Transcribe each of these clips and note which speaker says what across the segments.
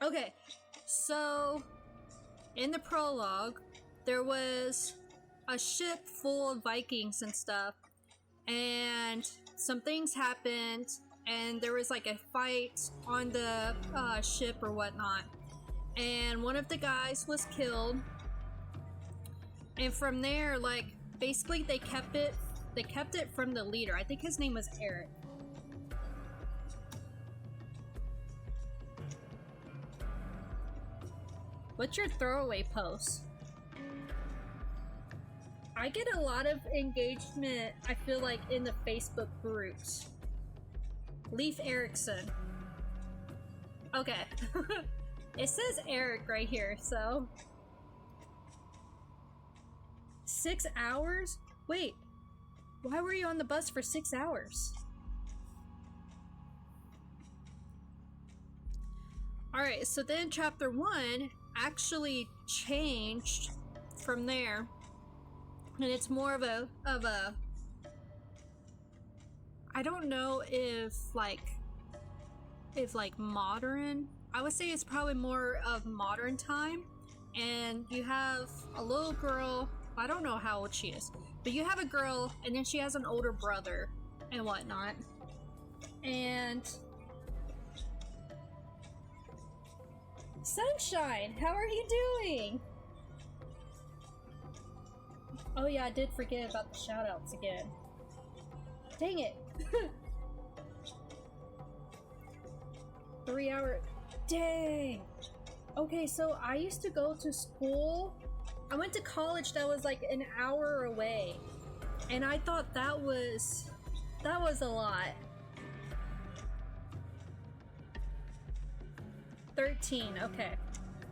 Speaker 1: Okay, so in the prologue, there was a ship full of Vikings and stuff, and some things happened, and there was like a fight on the ship or whatnot, and one of the guys was killed, and from there, like, basically they kept it from the leader. I think his name was Eric. What's your throwaway post? I get a lot of engagement, I feel like, in the Facebook groups. Leif Erikson. Okay. It says Eric right here, so. 6 hours? Wait. Why were you on the bus for 6 hours? Alright, so then chapter 1 actually changed from there, and it's more of a I don't know if modern, I would say it's probably more of modern time, and you have a little girl. I don't know how old she is, but you have a girl, and then she has an older brother and whatnot, and Sunshine, how are you doing? Oh yeah, I did forget about the shoutouts again. Dang it. 3 hour. Dang. Okay, so I used to go to school. I went to college that was like an hour away. And I thought that was a lot. 13, okay.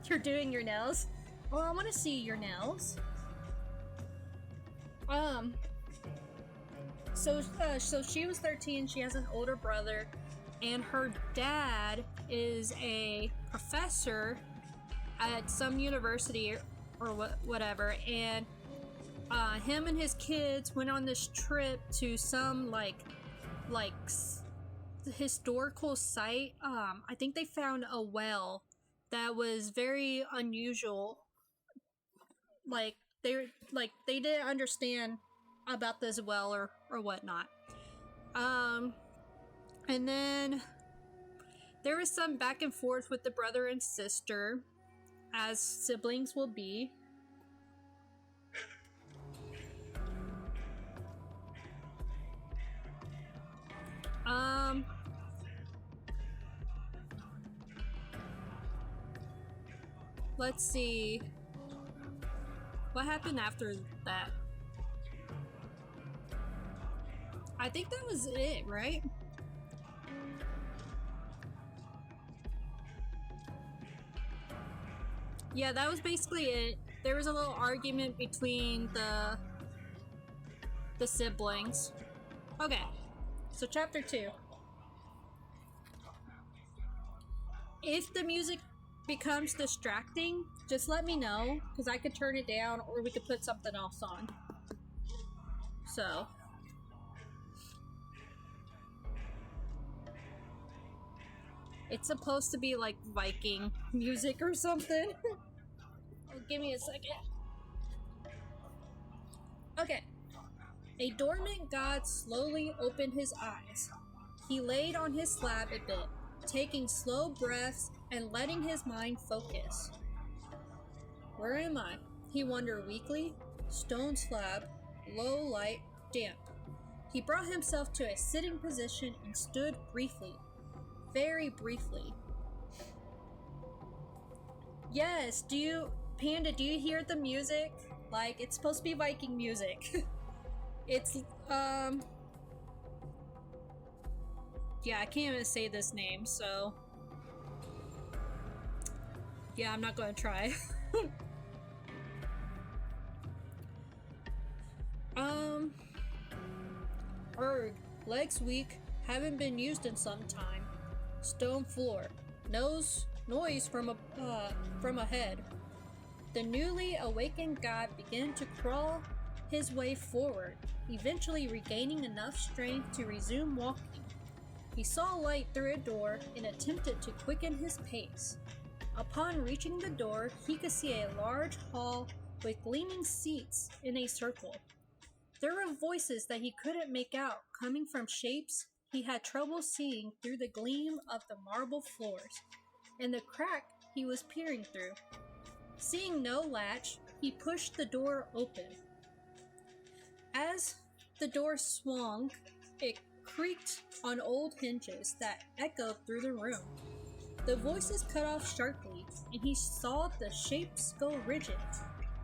Speaker 1: You're doing your nails? Oh, I want to see your nails. So she was 13, she has an older brother, and her dad is a professor at some university or whatever, and him and his kids went on this trip to some like historical site. I think they found a well that was very unusual. Like they didn't understand about this well or whatnot. And then there was some back and forth with the brother and sister, as siblings will be. Let's see. What happened after that? I think that was it, right? Yeah, that was basically it. There was a little argument between the siblings. Okay, so chapter 2. If the music becomes distracting, just let me know, because I could turn it down, or we could put something else on. So. It's supposed to be like Viking music or something. Oh, give me a second. Okay. A dormant god slowly opened his eyes. He laid on his slab a bit, taking slow breaths and letting his mind focus. Where am I? He wondered weakly. Stone slab, low light, damp. He brought himself to a sitting position and stood briefly. Very briefly. Yes, Panda, do you hear the music? Like, it's supposed to be Viking music. It's, yeah, I can't even say this name, so. Yeah, I'm not gonna try. Erg, legs weak, haven't been used in some time. Stone floor, noise from ahead. The newly awakened god began to crawl his way forward, eventually regaining enough strength to resume walking. He saw light through a door and attempted to quicken his pace. Upon reaching the door, he could see a large hall with gleaming seats in a circle. There were voices that he couldn't make out coming from shapes he had trouble seeing through the gleam of the marble floors and the crack he was peering through. Seeing no latch, he pushed the door open. As the door swung, it creaked on old hinges that echoed through the room. The voices cut off sharply, and he saw the shapes go rigid.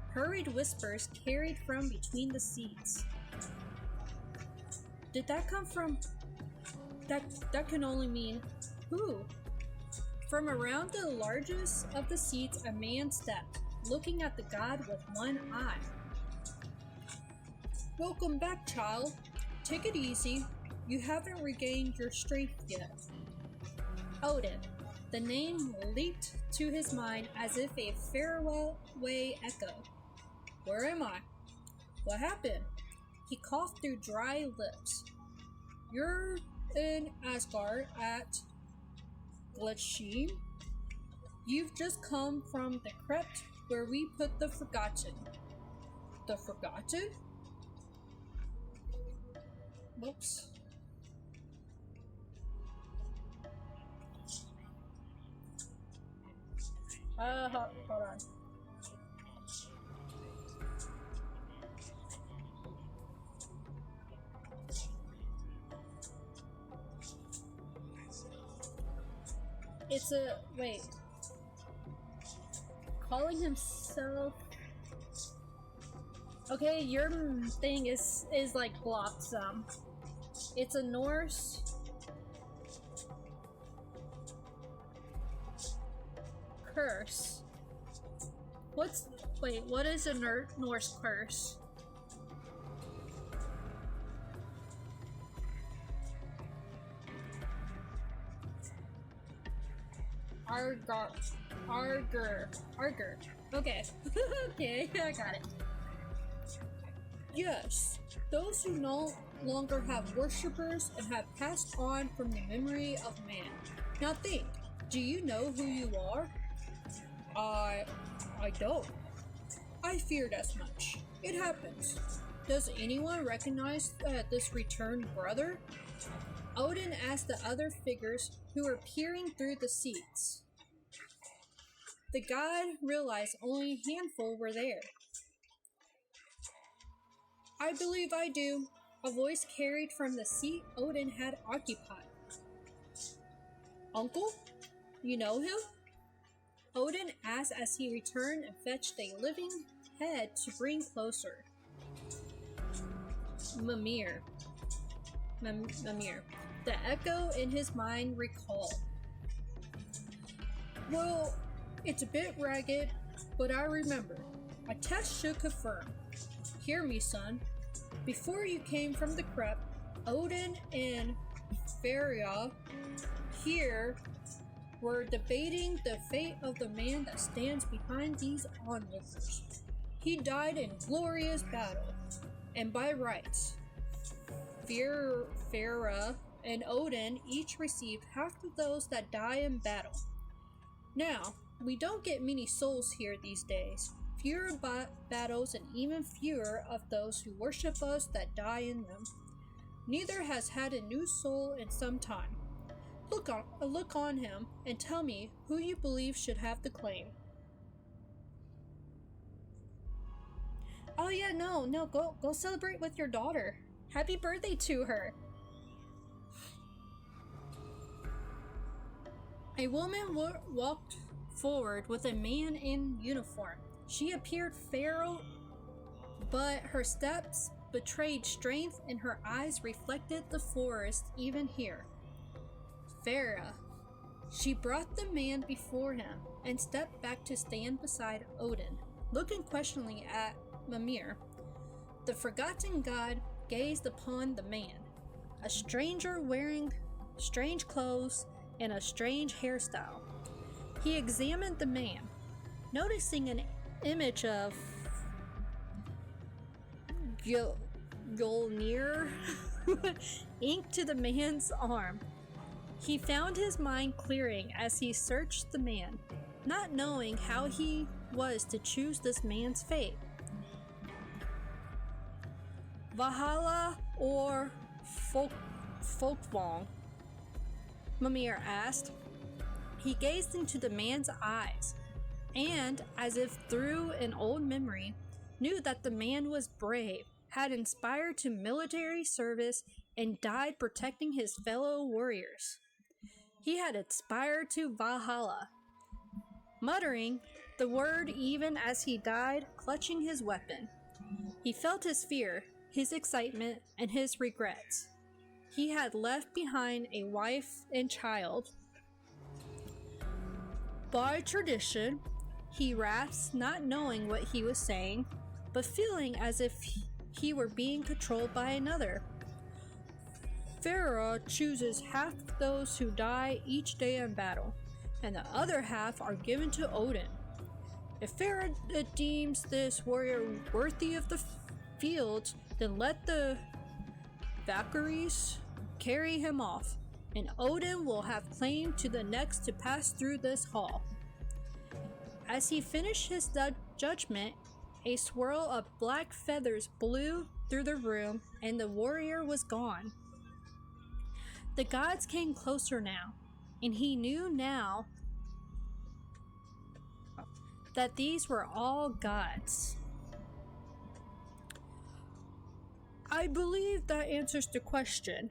Speaker 1: Hurried whispers carried from between the seats. Did that come from... That can only mean... Who? From around the largest of the seats, a man stepped, looking at the god with one eye. Welcome back, child. Take it easy. You haven't regained your strength yet. Odin. The name leaped to his mind as if a faraway echo. Where am I? What happened? He coughed through dry lips. You're in Asgard at Glitchim? You've just come from the crypt where we put the Forgotten. The Forgotten? Whoops. Hold on. It's a... wait. Calling himself... Okay, your thing is like blocked some. It's a Norse... curse. What is a Norse curse? Arger. Okay. Okay, I got it. Yes, those who no longer have worshippers and have passed on from the memory of man. Now think, do you know who you are? I don't. I feared as much. It happens. Does anyone recognize this returned brother? Odin asked the other figures who were peering through the seats. The god realized only a handful were there. I believe I do, a voice carried from the seat Odin had occupied. Uncle? You know him? Odin asked as he returned and fetched a living head to bring closer. Mimir. The echo in his mind recalled. Well, it's a bit ragged, but I remember. A test should confirm. Hear me, son. Before you came from the crypt, Odin and Freya here were debating the fate of the man that stands behind these onlookers. He died in glorious battle, and by rights, Freya and Odin each received half of those that die in battle. Now, we don't get many souls here these days. Fewer battles and even fewer of those who worship us that die in them. Neither has had a new soul in some time. Look on him and tell me who you believe should have the claim. Oh yeah, no, go celebrate with your daughter. Happy birthday to her. A woman walked forward with a man in uniform. She appeared feral, but her steps betrayed strength and her eyes reflected the forest even here. Farah. She brought the man before him and stepped back to stand beside Odin, looking questioningly at Mimir. The forgotten god gazed upon the man, a stranger wearing strange clothes and a strange hairstyle. He examined the man, noticing an image of Gulnir inked to the man's arm. He found his mind clearing as he searched the man. not knowing how he was to choose this man's fate. Valhalla or Folkvang? Mimir asked. He gazed into the man's eyes, and, as if through an old memory, knew that the man was brave, had inspired to military service, and died protecting his fellow warriors. He had aspired to Valhalla, muttering the word even as he died, clutching his weapon. He felt his fear, his excitement, and his regrets. He had left behind a wife and child. By tradition, he rasped, not knowing what he was saying, but feeling as if he were being controlled by another. Farah chooses half those who die each day in battle, and the other half are given to Odin. If Farah deems this warrior worthy of the field, then let the Valkyries carry him off, and Odin will have claim to the next to pass through this hall. As he finished his judgment, a swirl of black feathers blew through the room, and the warrior was gone. The gods came closer now, and he knew now that these were all gods. I believe that answers the question,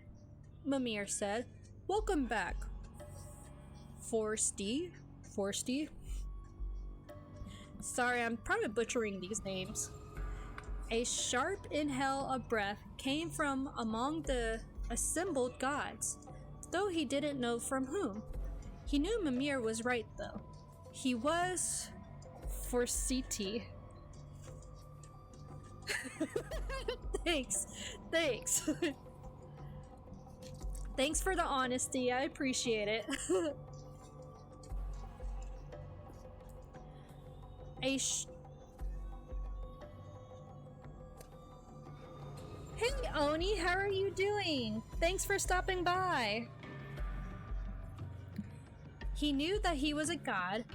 Speaker 1: Mimir said. Welcome back, Forsty. Sorry, I'm probably butchering these names. A sharp inhale of breath came from among the assembled gods, though he didn't know from whom. He knew Mimir was right, though. He was Forseti. Thanks. Thanks for the honesty, I appreciate it. Hey Oni, how are you doing? Thanks for stopping by. He knew that he was a god,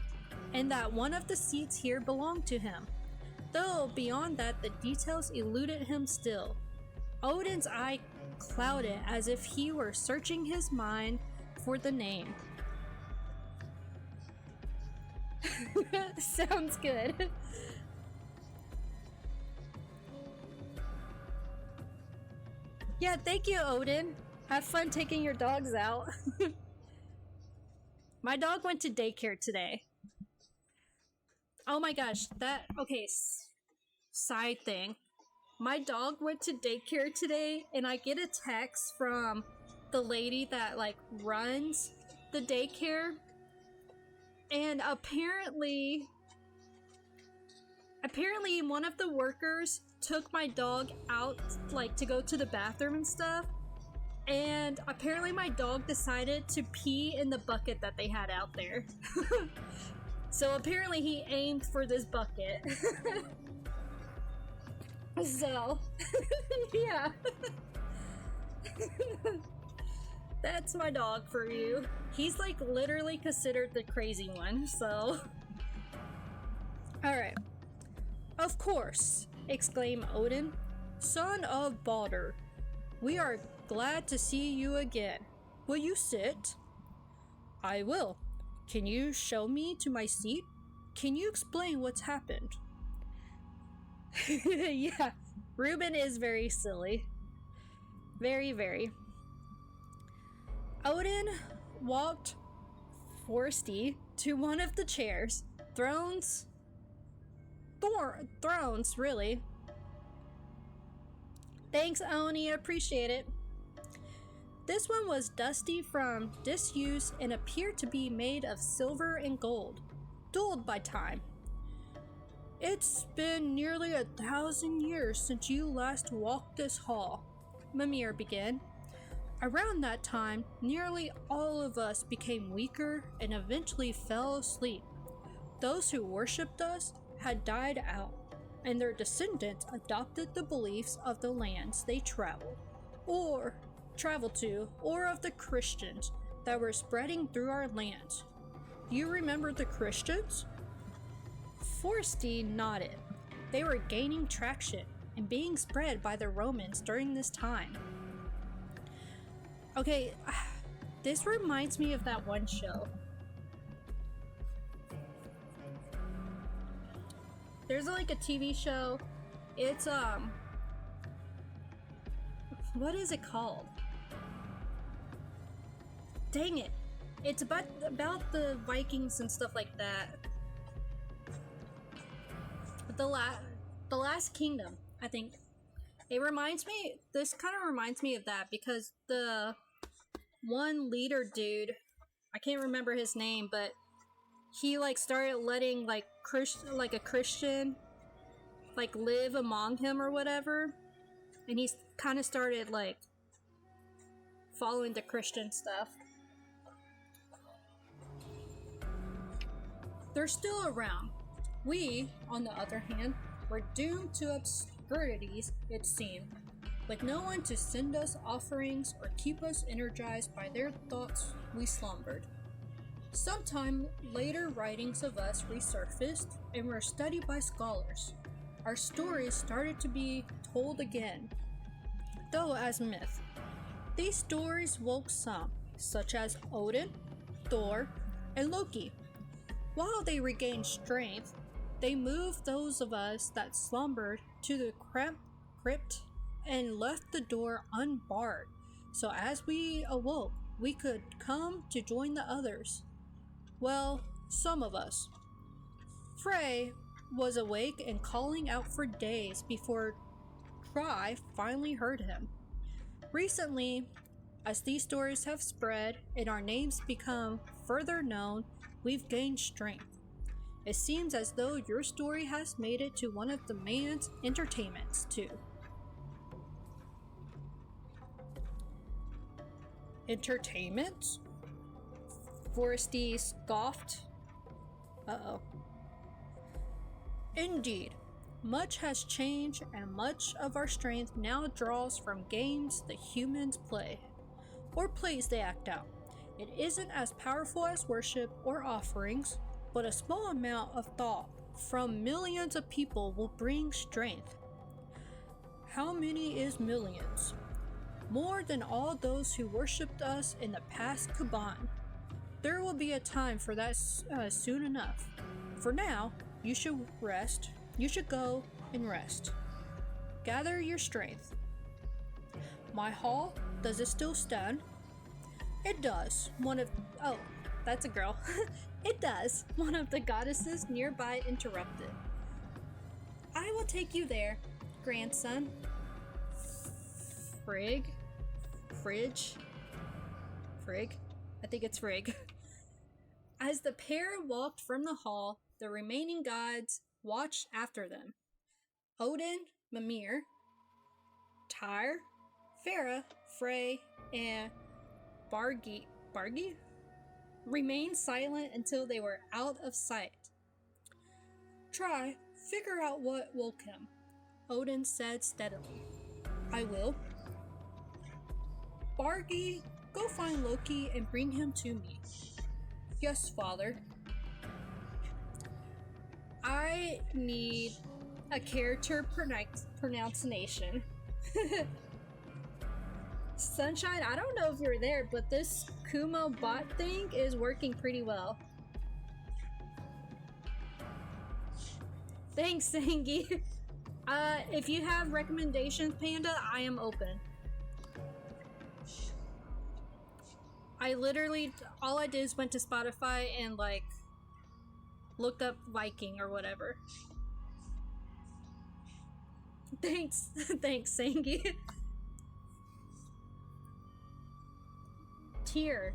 Speaker 1: and that one of the seats here belonged to him, though beyond that the details eluded him still. Odin's eye clouded as if he were searching his mind for the name. Sounds good. Yeah, thank you, Odin. Have fun taking your dogs out. My dog went to daycare today. Oh my gosh, okay, side thing. My dog went to daycare today, and I get a text from the lady that, runs the daycare. And apparently one of the workers took my dog out, to go to the bathroom and stuff. And apparently my dog decided to pee in the bucket that they had out there. So apparently he aimed for this bucket. So, yeah. That's my dog for you. He's literally considered the crazy one, so. Alright. Of course, exclaimed Odin, son of Balder. We are glad to see you again. Will you sit? I will. Can you show me to my seat? Can you explain what's happened? Yeah, Reuben is very silly. Very, very. Odin walked Forsty to one of the chairs. Thrones, really. Thanks, Oni, appreciate it. This one was dusty from disuse and appeared to be made of silver and gold, dulled by time. It's been nearly 1,000 years since you last walked this hall, Mimir began. Around that time, nearly all of us became weaker and eventually fell asleep. Those who worshipped us had died out, and their descendants adopted the beliefs of the lands they traveled to, or of the Christians that were spreading through our lands. Do you remember the Christians? Forsty nodded. They were gaining traction and being spread by the Romans during this time. Okay, this reminds me of that one show. There's like a TV show. It's what is it called? Dang it. It's about the Vikings and stuff like that. The Last Kingdom, I think. This kind of reminds me of that because the one leader dude, I can't remember his name, but he like started letting like a Christian like live among him or whatever, and he kind of started like following the Christian stuff. They're still around. We, on the other hand, were doomed to obscurities, it seemed, with no one to send us offerings or keep us energized by their thoughts. We slumbered. Sometime later, writings of us resurfaced and were studied by scholars. Our stories started to be told again, though as myth. These stories woke some, such as Odin, Thor, and Loki. While they regained strength, they moved those of us that slumbered to the crypt and left the door unbarred, so as we awoke, we could come to join the others. Well, some of us. Frey was awake and calling out for days before Try finally heard him. Recently, as these stories have spread and our names become further known, we've gained strength. It seems as though your story has made it to one of the man's entertainments, too. Entertainments? Foresty scoffed. Uh-oh. Indeed, much has changed and much of our strength now draws from games the humans play, or plays they act out. It isn't as powerful as worship or offerings, but a small amount of thought from millions of people will bring strength. How many is millions? More than all those who worshipped us in the past Kaban. There will be a time for that soon enough. For now, you should rest. You should go and rest. Gather your strength. My hall, does it still stand? It does. Oh, that's a girl. It does. One of the goddesses nearby interrupted. I will take you there, grandson. Frig? I think it's Frig. As the pair walked from the hall, the remaining gods watched after them. Odin, Mimir, Tyr, Farah, Frey, and Bargi remained silent until they were out of sight. Try, figure out what woke him, Odin said steadily. I will. Bargi, go find Loki and bring him to me. Yes, father. I need a character pronunciation. Sunshine, I don't know if you're there, but this Kumo bot thing is working pretty well. Thanks, Sangi. If you have recommendations, Panda, I am open. All I did is went to Spotify and, looked up Viking or whatever. Thanks, Sangi. Tyr.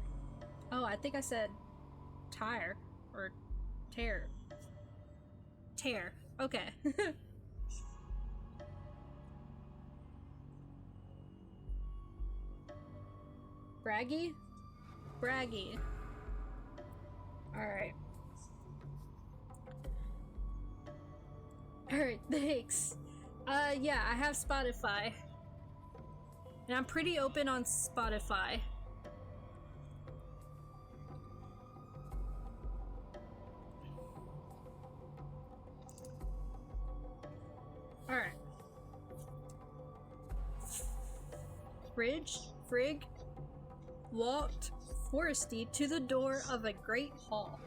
Speaker 1: Oh, I think I said Tyr or Tear. Tear. Okay. Braggy? Braggy. Alright. Alright, thanks. Yeah, I have Spotify. And I'm pretty open on Spotify. Alright. Frigg walked Foresty to the door of a great hall.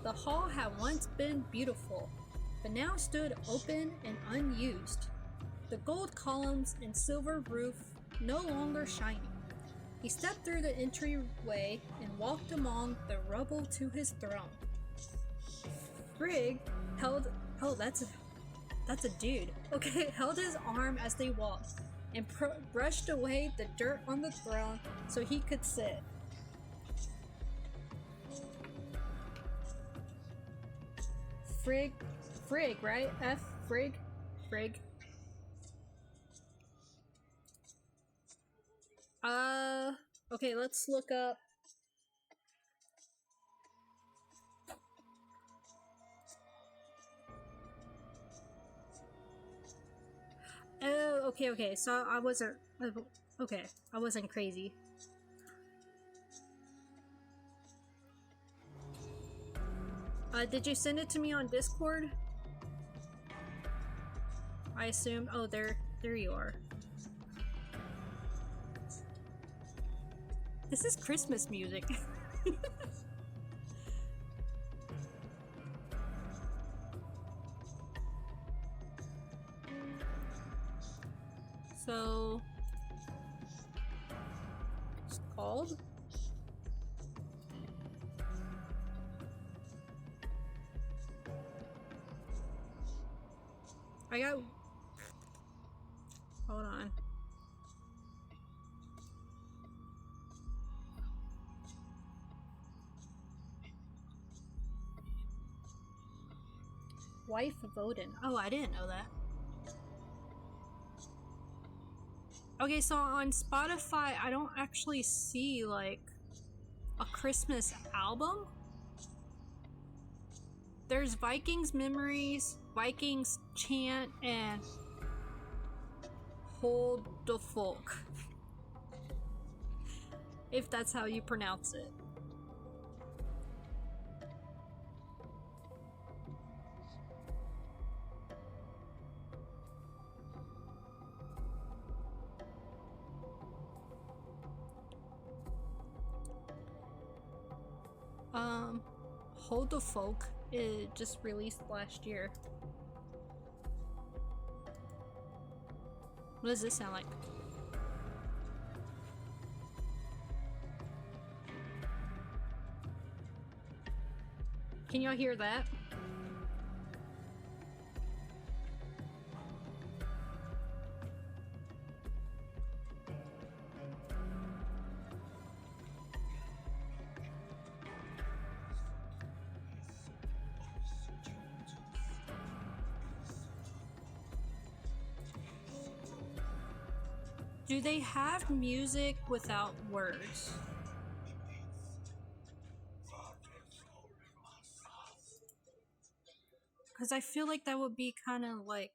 Speaker 1: The hall had once been beautiful, but now stood open and unused, the gold columns and silver roof no longer shining. He stepped through the entryway and walked among the rubble to his throne. Frigg held... Oh, that's a dude. Okay, held his arm as they walked and brushed away the dirt on the throne so he could sit. Frigg, right? Frigg. Okay, let's look up. Oh, okay, so I wasn't crazy. Did you send it to me on Discord? I assume. Oh, there you are. This is Christmas music. So, it's called. Hold on. Wife of Odin. Oh, I didn't know that. Okay, so on Spotify, I don't actually see, like, a Christmas album. There's Vikings Memories, Vikings Chant, and Hold the Folk. If that's how you pronounce it. Hold the Folk it just released last year. What does this sound like? Can y'all hear that? Do they have music without words? Because I feel like that would be kind of like...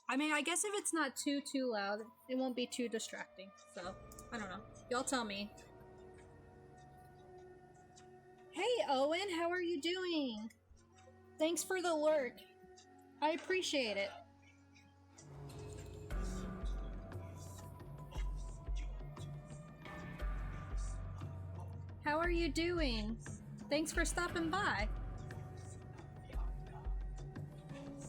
Speaker 1: I mean, I guess if it's not too loud, it won't be too distracting. So, I don't know. Y'all tell me. Hey, Owen, how are you doing? Thanks for the lurk. I appreciate it. How are you doing? Thanks for stopping by.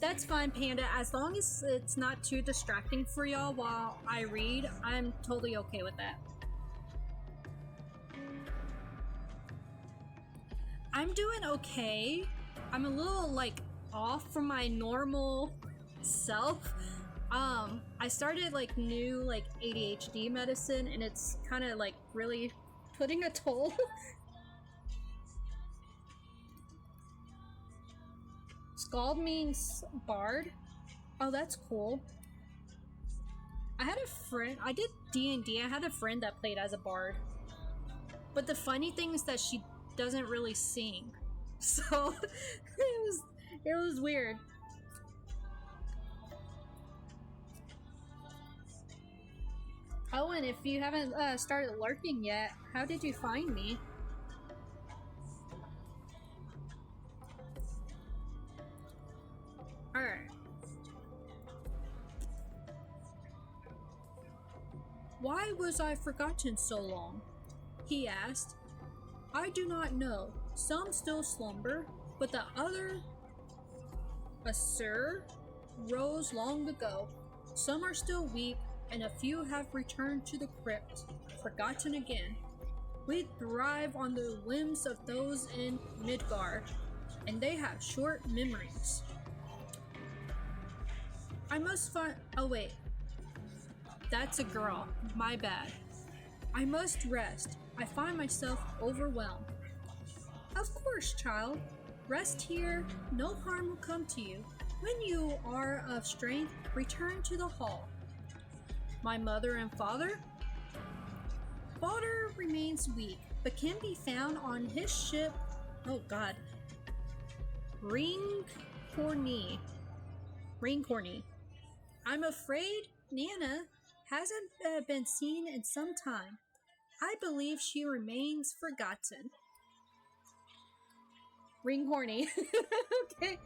Speaker 1: That's fine, Panda. As long as it's not too distracting for y'all while I read, I'm totally okay with that. I'm doing okay. I'm a little, like, off from my normal self. I started, like, new, like, ADHD medicine, and it's kind of, like, really putting a toll. Scald means bard. Oh, that's cool. I had a friend, I did D&D, I had a friend that played as a bard. But the funny thing is that she doesn't really sing. So, it was weird. Oh, and if you haven't started lurking yet, how did you find me? Alright. Why was I forgotten so long? He asked. I do not know. Some still slumber, but the other, sir, rose long ago. Some are still weak, and a few have returned to the crypt, forgotten again. We thrive on the whims of those in Midgard, and they have short memories. I must find. Oh, wait. That's a girl. My bad. I must rest. I find myself overwhelmed. Of course, child. Rest here. No harm will come to you. When you are of strength, return to the hall. My mother and father? Father remains weak, but can be found on his ship. Oh God. Ringcorny. I'm afraid Nana hasn't been seen in some time. I believe she remains forgotten. Ringhorny. Okay.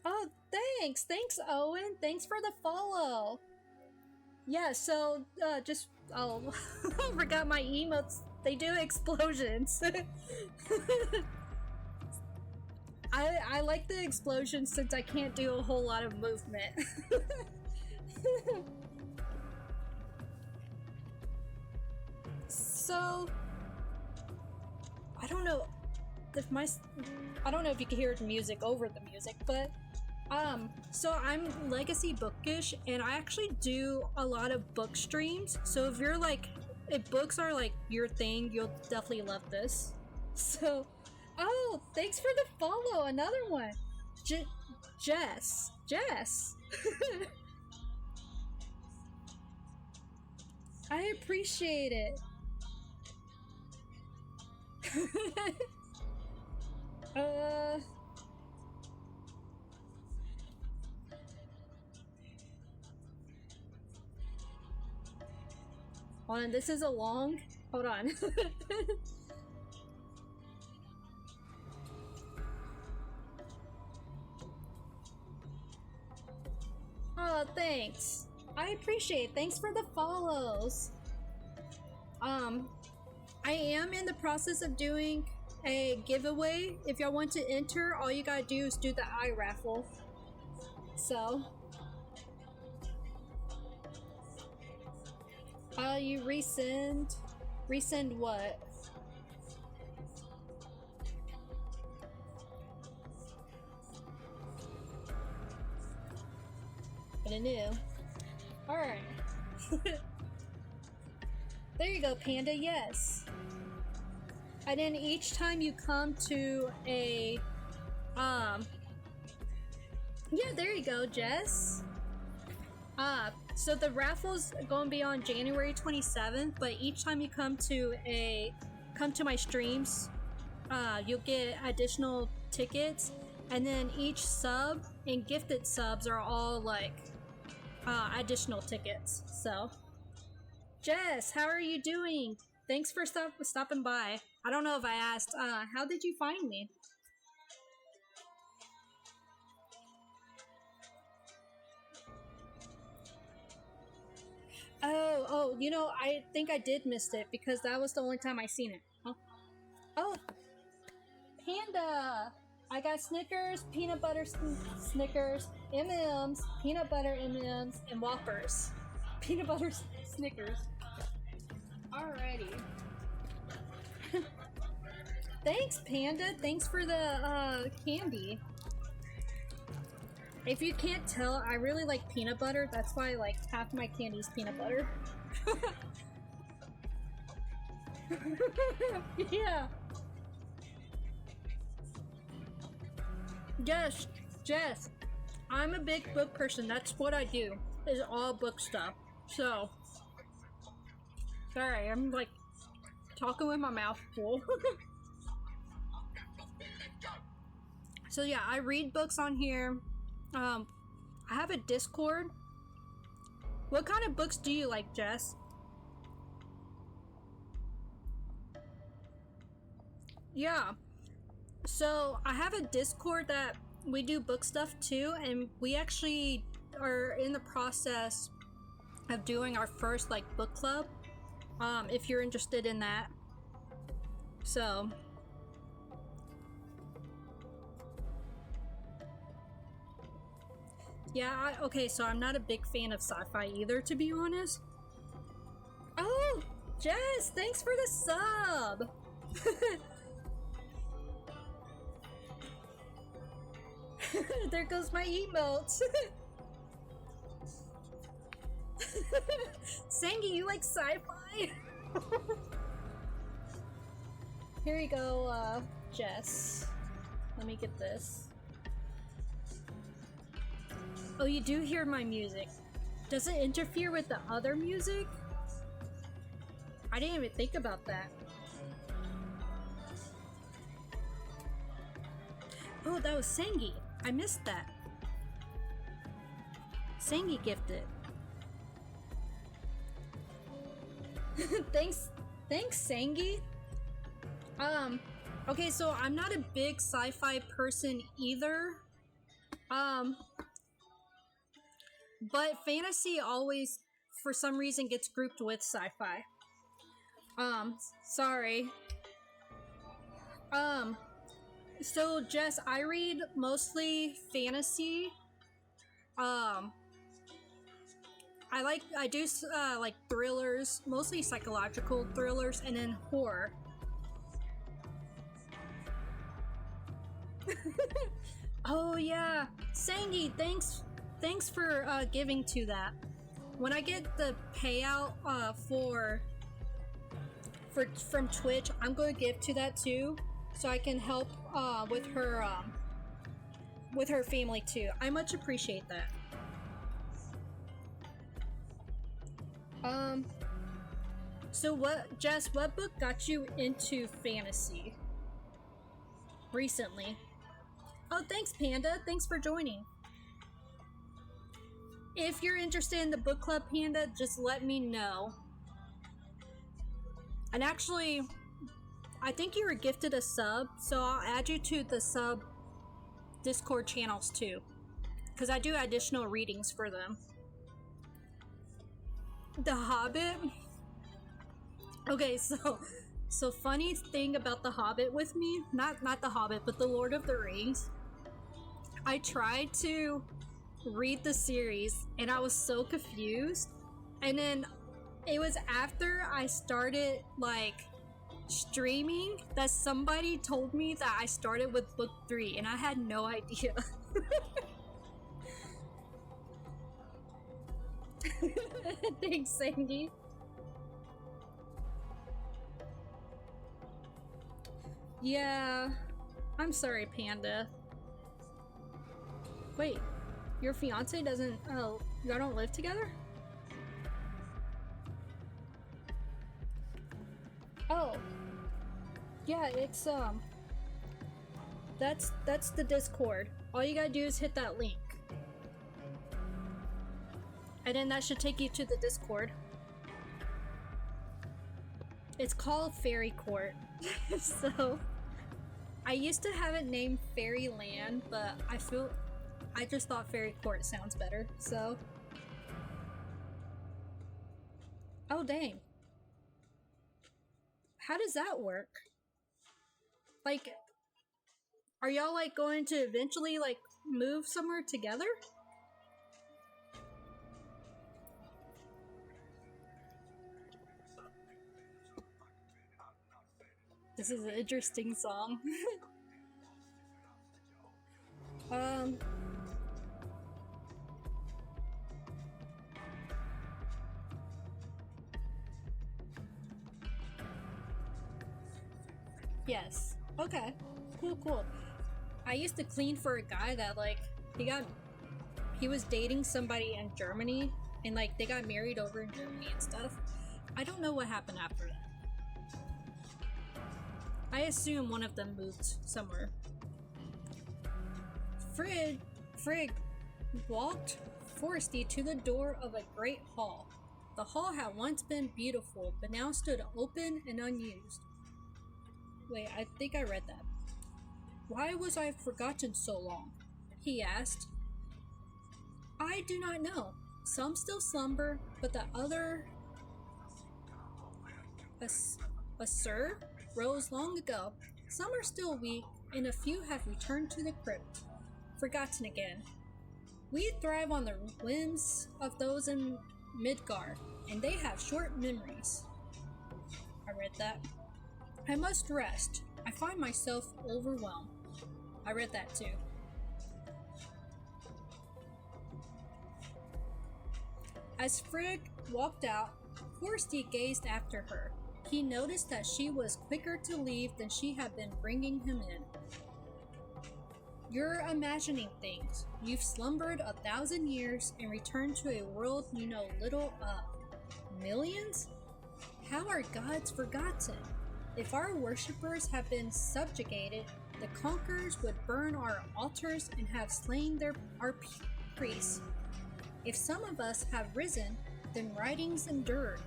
Speaker 1: Oh, thanks. Thanks, Owen. Thanks for the follow. Yeah, so, oh, I forgot my emotes. They do explosions. I like the explosions since I can't do a whole lot of movement. So, I don't know if you can hear the music over the music, but so I'm legacy bookish, and I actually do a lot of book streams. So if books are like your thing, you'll definitely love this. So, oh, thanks for the follow. Another one, Jess. I appreciate it. Hold on, this is a long. Hold on. Oh, thanks. I appreciate it. Thanks for the follows. I am in the process of doing a giveaway. If y'all want to enter, all you gotta do is do the iRaffle. So, you resend what? But I knew. Alright. There you go, Panda, yes. And then each time you come to a, yeah, there you go, Jess. So the raffle's gonna be on January 27th, but each time you come to my streams, you'll get additional tickets, and then each sub and gifted subs are all like, additional tickets, so. Jess, how are you doing? Thanks for stopping by. I don't know if I asked, how did you find me? Oh, I think I did miss it because that was the only time I seen it. Oh, Panda! I got Snickers, peanut butter Snickers, M&Ms, peanut butter M&Ms, and Whoppers. Peanut butter Snickers. Alrighty. Thanks, Panda. Thanks for the candy. If you can't tell, I really like peanut butter. That's why like half my candy is peanut butter. Yeah. Yes, Jess. I'm a big book person. That's what I do. Is all book stuff. So, sorry, I'm like talking with my mouth full. So yeah, I read books on here. I have a Discord. What kind of books do you like, Jess? Yeah. So I have a Discord that we do book stuff too, and we actually are in the process of doing our first like book club. If you're interested in that. So yeah, okay, so I'm not a big fan of sci-fi either, to be honest. Oh, Jess, thanks for the sub. There goes my emotes. Sangi, you like sci-fi? Here you go, Jess. Let me get this. Oh, you do hear my music. Does it interfere with the other music? I didn't even think about that. Oh, that was Sangi. I missed that. Sangi gifted. Thanks, Sangi. Okay, so I'm not a big sci-fi person either. But fantasy always, for some reason, gets grouped with sci-fi. Sorry. So Jess, I read mostly fantasy. I do like thrillers, mostly psychological thrillers, and then horror. Oh yeah, Sangi, thanks for giving to that. When I get the payout from Twitch, I'm going to give to that too, so I can help with her family too. I much appreciate that. So Jess, what book got you into fantasy recently? Oh, thanks, Panda. Thanks for joining. If you're interested in the book club, Panda, just let me know. And actually, I think you were gifted a sub, so I'll add you to the sub Discord channels too, because I do additional readings for them. The Hobbit? Okay, so funny thing about The Hobbit with me, not The Hobbit, but The Lord of the Rings. I tried to read the series and I was so confused, and then it was after I started like streaming that somebody told me that I started with book 3 and I had no idea. Thanks, Sandy. Yeah, I'm sorry, Panda. Wait, your fiance doesn't. Oh, y'all don't live together? Oh, yeah, it's that's the Discord. All you gotta do is hit that link, and then that should take you to the Discord. It's called Fairy Court. So I used to have it named Fairyland, but I just thought Fairy Court sounds better, so. Oh dang. How does that work? Like, are y'all like going to eventually like move somewhere together? This is an interesting song. Yes. Okay. Cool. I used to clean for a guy that like he was dating somebody in Germany, and like they got married over in Germany and stuff. I don't know what happened after that. I assume one of them moved somewhere. Frigg walked Forsty to the door of a great hall. The hall had once been beautiful, but now stood open and unused. Wait, I think I read that. Why was I forgotten so long? He asked. I do not know. Some still slumber, but the other Asur rose long ago. Some are still weak, and a few have returned to the crypt, forgotten again. We thrive on the whims of those in Midgard, and they have short memories. I read that. I must rest. I find myself overwhelmed. I read that too. As Frigg walked out, Forsty gazed after her. He noticed that she was quicker to leave than she had been bringing him in. You're imagining things. You've slumbered 1,000 years and returned to a world you know little of. Millions? How are gods forgotten? If our worshippers have been subjugated, the conquerors would burn our altars and have slain our priests. If some of us have risen, then writings endured.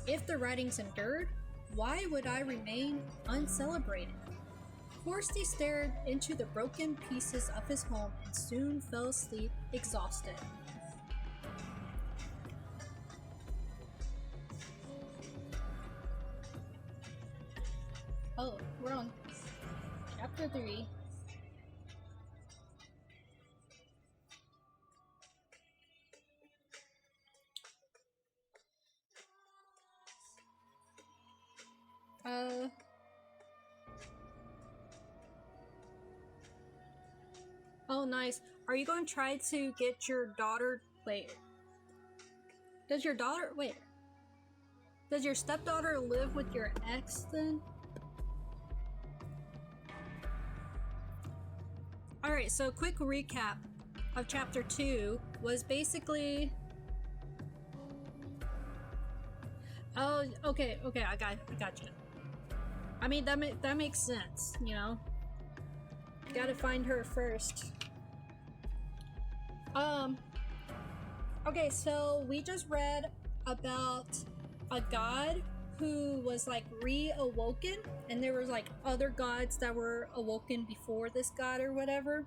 Speaker 1: If the writings endured, why would I remain uncelebrated? Forsty stared into the broken pieces of his home and soon fell asleep, exhausted. Oh, we're on chapter 3. Oh, nice. Are you going to try to get your daughter? Wait. Does your stepdaughter live with your ex then? Alright, so quick recap of chapter 2 was basically... Oh, okay, I got you. I mean, that makes sense, you know? Gotta find her first. Okay, so we just read about a god who was like reawoken, and there was like other gods that were awoken before this god or whatever.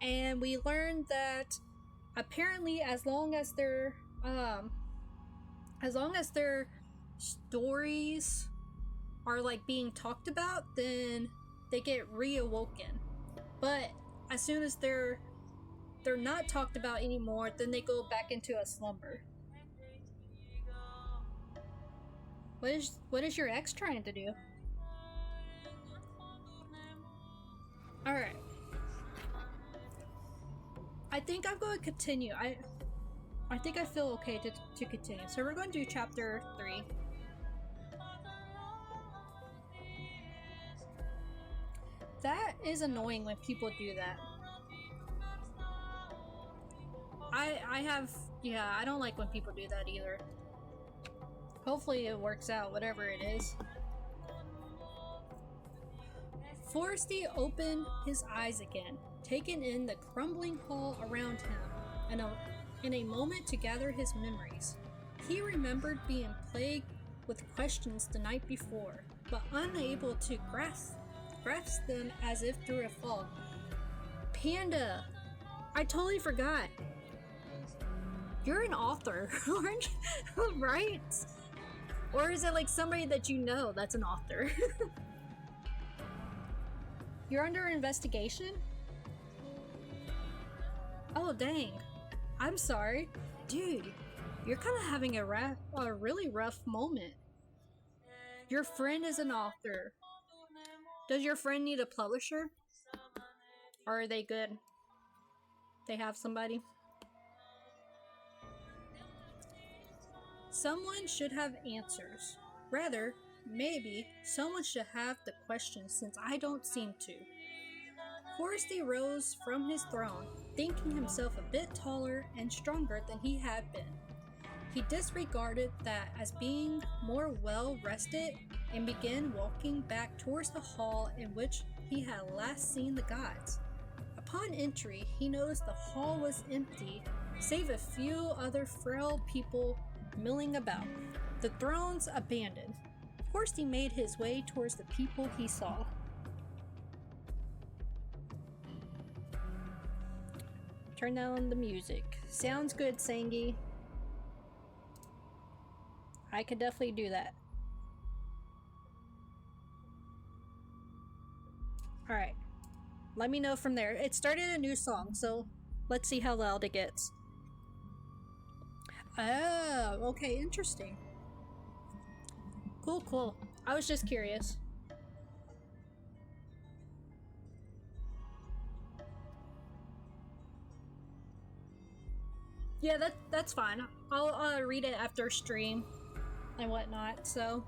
Speaker 1: And we learned that apparently as long as their stories are like being talked about, then they get reawoken. But as soon as they're not talked about anymore, then they go back into a slumber. What is your ex trying to do? Alright. I think I'm going to continue. I think I feel okay to continue. So we're going to do chapter 3. That is annoying when people do that. I don't like when people do that either. Hopefully it works out, whatever it is. Forsty opened his eyes again, taking in the crumbling hall around him, and in a moment to gather his memories. He remembered being plagued with questions the night before, but unable to grasp them as if through a fog. Panda! I totally forgot. You're an author, aren't you? Right? Or is it like somebody that you know that's an author? You're under investigation? Oh, dang. I'm sorry. Dude, you're kind of having a really rough moment. Your friend is an author. Does your friend need a publisher? Or are they good? They have somebody? Someone should have answers. Rather, maybe someone should have the questions since I don't seem to. Forsty rose from his throne, thinking himself a bit taller and stronger than he had been. He disregarded that as being more well rested and began walking back towards the hall in which he had last seen the gods. Upon entry, he noticed the hall was empty, save a few other frail people milling about, the thrones abandoned. Forsty made his way towards the people he saw. Turn down the music. Sounds good, Sangi. I could definitely do that. Alright. Let me know from there. It started a new song, so let's see how loud it gets. Oh, okay, interesting. Cool, cool. I was just curious. Yeah, that's fine. I'll read it after stream and whatnot, so.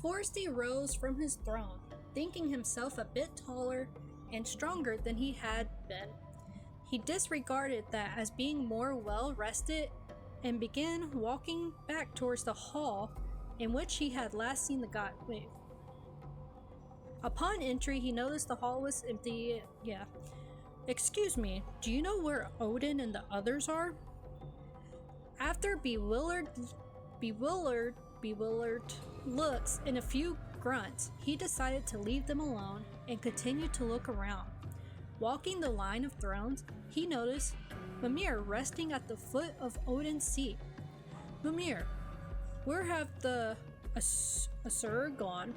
Speaker 1: Forresty rose from his throne, thinking himself a bit taller and stronger than he had been. He disregarded that as being more well rested and began walking back towards the hall in which he had last seen the god. Wait. Upon entry, he noticed the hall was empty. Yeah. Excuse me, do you know where Odin and the others are? After bewildered looks and a few grunts, he decided to leave them alone and continued to look around. Walking the line of thrones, he noticed Mimir resting at the foot of Odin's seat. Mimir, where have the Asur gone?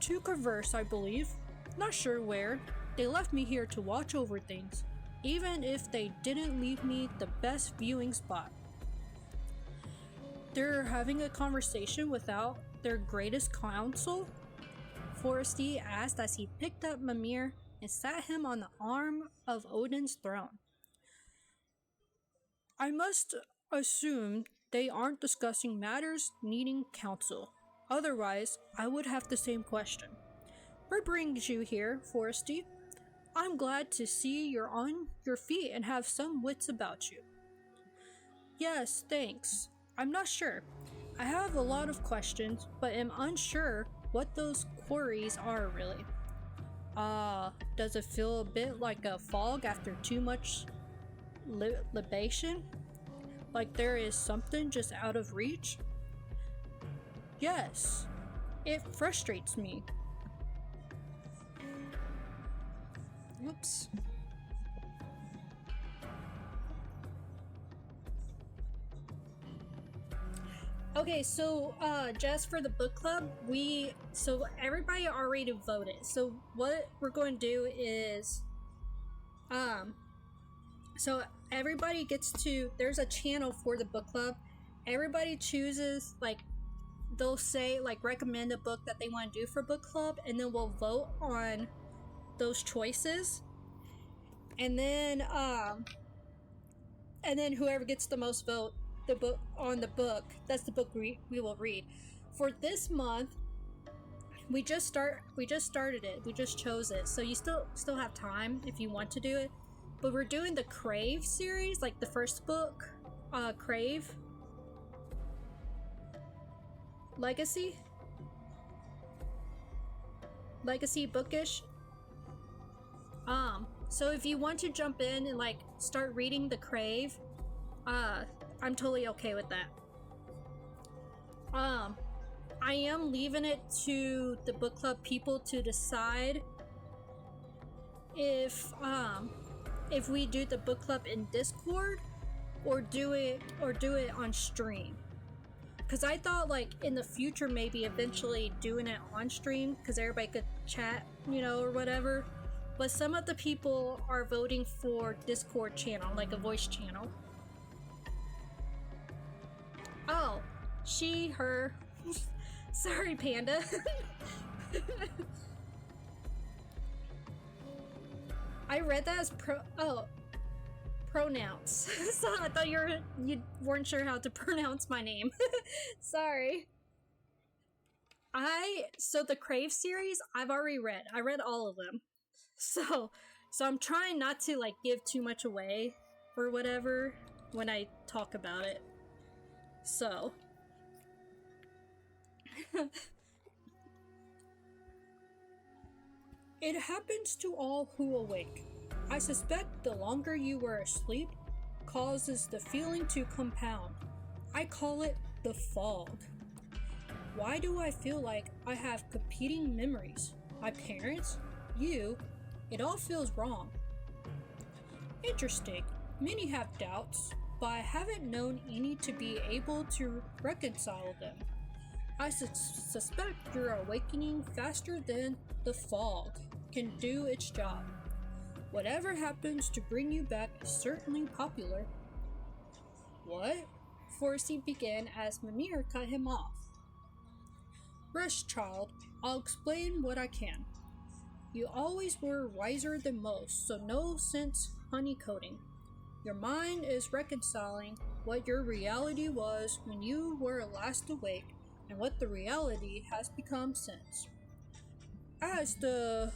Speaker 1: To converse, I believe. Not sure where. They left me here to watch over things, even if they didn't leave me the best viewing spot. They're having a conversation without their greatest counsel? Forresty asked as he picked up Mimir and sat him on the arm of Odin's throne. I must assume they aren't discussing matters needing counsel. Otherwise, I would have the same question. What brings you here, Forresty? I'm glad to see you're on your feet and have some wits about you. Yes, thanks. I'm not sure. I have a lot of questions, but am unsure what those queries are really. Does it feel a bit like a fog after too much libation? Like there is something just out of reach? Yes, it frustrates me. Oops. Okay, so just for the book club, so everybody already voted. So what we're going to do is so everybody gets to, there's a channel for the book club. Everybody chooses, like, they'll say, like, recommend a book that they want to do for book club, and then we'll vote on those choices. And then whoever gets the most vote, the book on the book, that's the book we will read. For this month, we just started it. We just chose it. So you still have time if you want to do it. But we're doing the Crave series, like the first book, Crave Legacy Bookish. So if you want to jump in and like start reading the Crave, I'm totally okay with that. I am leaving it to the book club people to decide if we do the book club in Discord or do it on stream. Cause I thought like in the future maybe eventually doing it on stream because everybody could chat, or whatever. But some of the people are voting for Discord channel, like a voice channel. Oh, she, her. Sorry, Panda. I read that as pronounce. So I thought you weren't sure how to pronounce my name. Sorry. So the Crave series, I've already read. I read all of them. So I'm trying not to like give too much away or whatever when I talk about it. So it happens to all who awake. I suspect the longer you were asleep causes the feeling to compound. I call it the fog. Why do I feel like I have competing memories? My parents? You? It all feels wrong. Interesting. Many have doubts, but I haven't known any to be able to reconcile them. I suspect your awakening faster than the fog can do its job. Whatever happens to bring you back is certainly popular. What? Forsey began as Mimir cut him off. Rest, child. I'll explain what I can. You always were wiser than most, so no sense honeycoating. Your mind is reconciling what your reality was when you were last awake and what the reality has become since. As the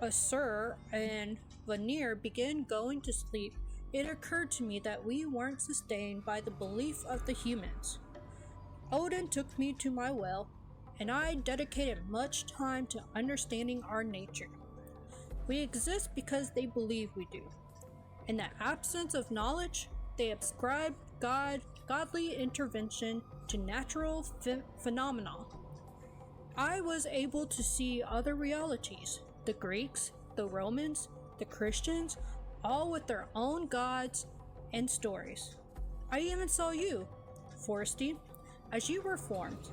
Speaker 1: Asur and Vanir began going to sleep, it occurred to me that we weren't sustained by the belief of the humans. Odin took me to my well, and I dedicated much time to understanding our nature. We exist because they believe we do. In the absence of knowledge, they ascribe godly intervention to natural phenomena. I was able to see other realities, the Greeks, the Romans, the Christians, all with their own gods and stories. I even saw you, Forsty, as you were formed,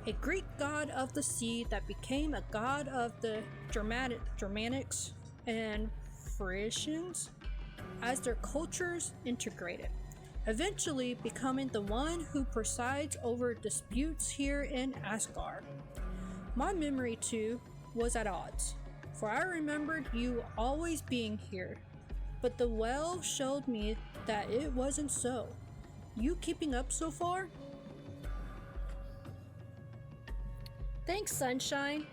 Speaker 1: a Greek god of the sea that became a god of the Germanics and Frisians as their cultures integrated, eventually becoming the one who presides over disputes here in Asgard. My memory, too, was at odds, for I remembered you always being here, but the well showed me that it wasn't so. You keeping up so far? Thanks, Sunshine.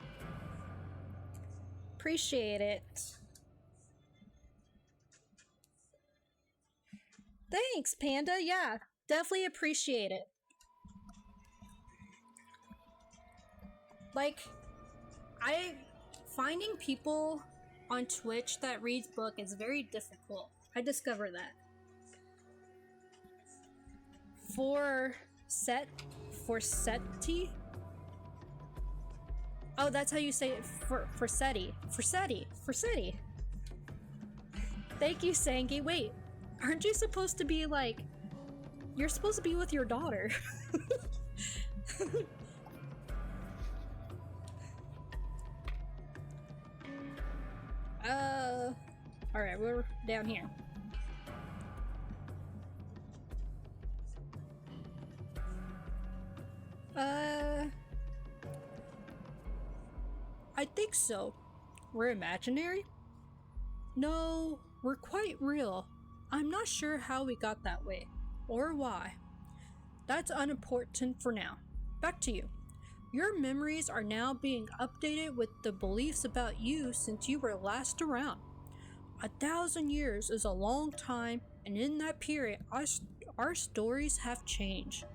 Speaker 1: Appreciate it. Thanks, Panda. Yeah, definitely appreciate it. Like, I finding people on Twitch that reads book is very difficult. I discovered that. For Seti? Oh, that's how you say it. For Seti. Thank you, Sangi. Wait, aren't you supposed to be like? You're supposed to be with your daughter. Alright, we're down here. I think so. We're imaginary? No, we're quite real. I'm not sure how we got that way, or why. That's unimportant for now. Back to you. Your memories are now being updated with the beliefs about you since you were last around. 1,000 years is a long time, and in that period, our stories have changed.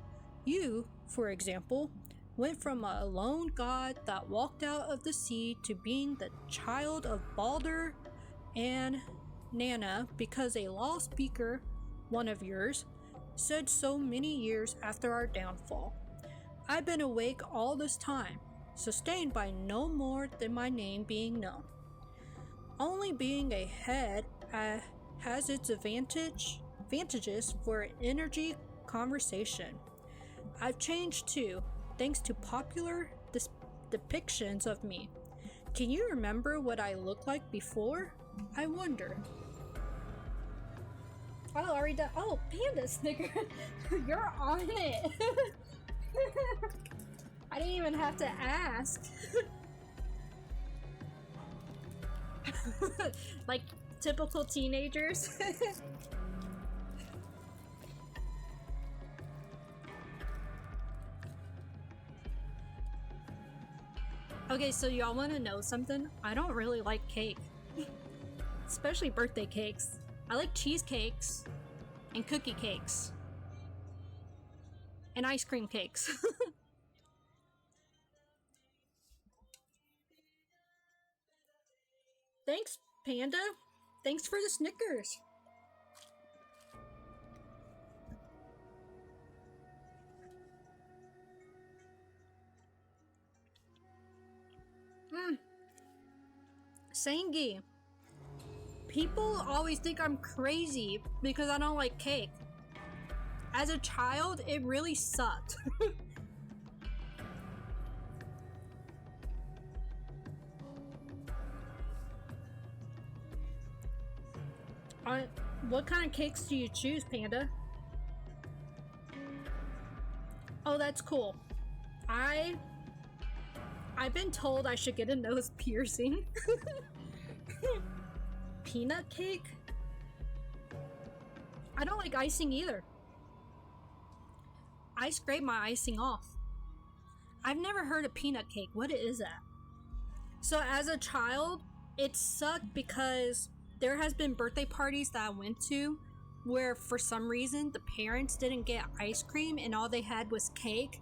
Speaker 1: You, for example, went from a lone god that walked out of the sea to being the child of Balder and Nanna because a law speaker, one of yours, said so many years after our downfall. I've been awake all this time, sustained by no more than my name being known. Only being a head has its advantages for energy conversation. I've changed too, thanks to popular depictions of me. Can you remember what I looked like before? I wonder. Oh, already done. Oh, Panda Snicker, you're on it. I didn't even have to ask. Like typical teenagers. Okay, so y'all want to know something? I don't really like cake. Especially birthday cakes. I like cheesecakes and cookie cakes. And ice cream cakes. Thanks, Panda. Thanks for the Snickers. Sangi, People always think I'm crazy because I don't like cake. As a child, it really sucked. I, what kind of cakes do you choose, Panda? Oh, that's cool. I I've been told I should get a nose piercing. Peanut cake? I don't like icing either. I scrape my icing off. I've never heard of peanut cake. What is that? So as a child, it sucked because there has been birthday parties that I went to where for some reason the parents didn't get ice cream and all they had was cake.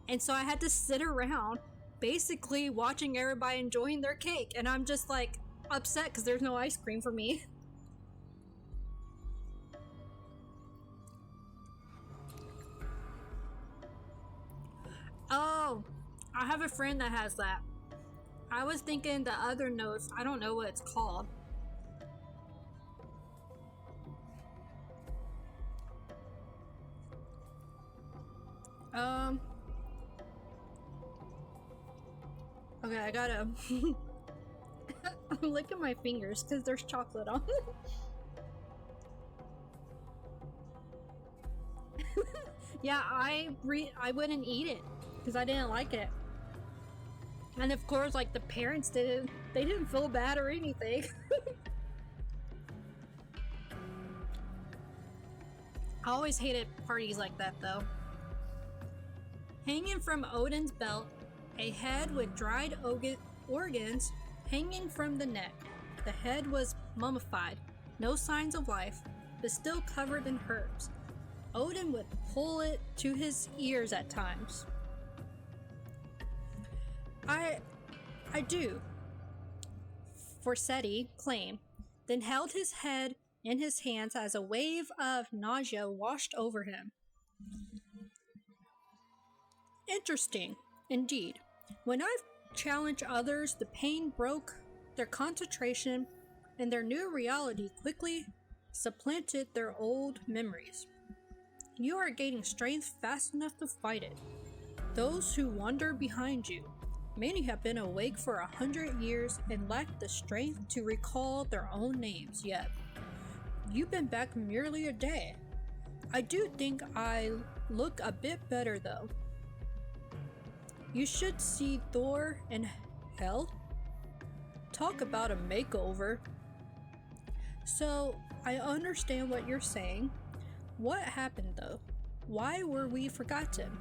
Speaker 1: And so I had to sit around basically watching everybody enjoying their cake, and I'm just like upset because there's no ice cream for me. Oh, I have a friend that has that. I was thinking the other notes, I don't know what it's called. Um, okay, I gotta. I'm licking my fingers because there's chocolate on it. Yeah, I wouldn't eat it because I didn't like it. And of course, like the parents they didn't feel bad or anything. I always hated parties like that though. Hanging from Odin's belt, a head with dried organs hanging from the neck. The head was mummified, no signs of life, but still covered in herbs. Odin would pull it to his ears at times. I do, Forseti claimed, then held his head in his hands as a wave of nausea washed over him. Interesting, indeed. When I've challenged others, the pain broke their concentration, and their new reality quickly supplanted their old memories. You are gaining strength fast enough to fight it. Those who wander behind you, many have been awake for 100 years and lack the strength to recall their own names yet. You've been back merely a day. I do think I look a bit better though. You should see Thor in hell. Talk about a makeover. So, I understand what you're saying. What happened though? Why were we forgotten?